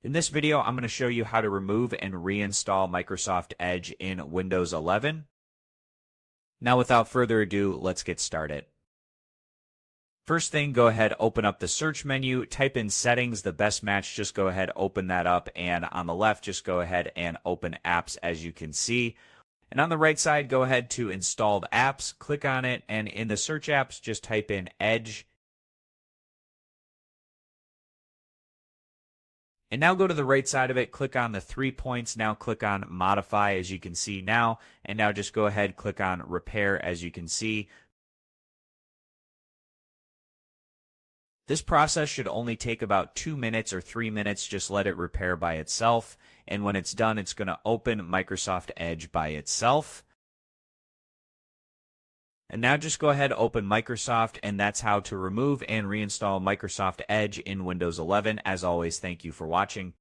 In this video, I'm going to show you how to remove and reinstall Microsoft Edge in Windows 11. Now, without further ado, let's get started. First thing, go ahead, open up the search menu, type in settings, the best match, just go ahead, open that up, and on the left, just go ahead and open apps as you can see. And on the right side, go ahead to installed apps, click on it, and in the search apps, just type in Edge. And now go to the right side of it, click on the 3 points, now click on Modify as you can see now, and now just go ahead, click on Repair as you can see. This process should only take about 2 minutes or 3 minutes, just let it repair by itself, and when it's done, it's going to open Microsoft Edge by itself. And now just go ahead, open Microsoft, and that's how to remove and reinstall Microsoft Edge in Windows 11. As always, thank you for watching.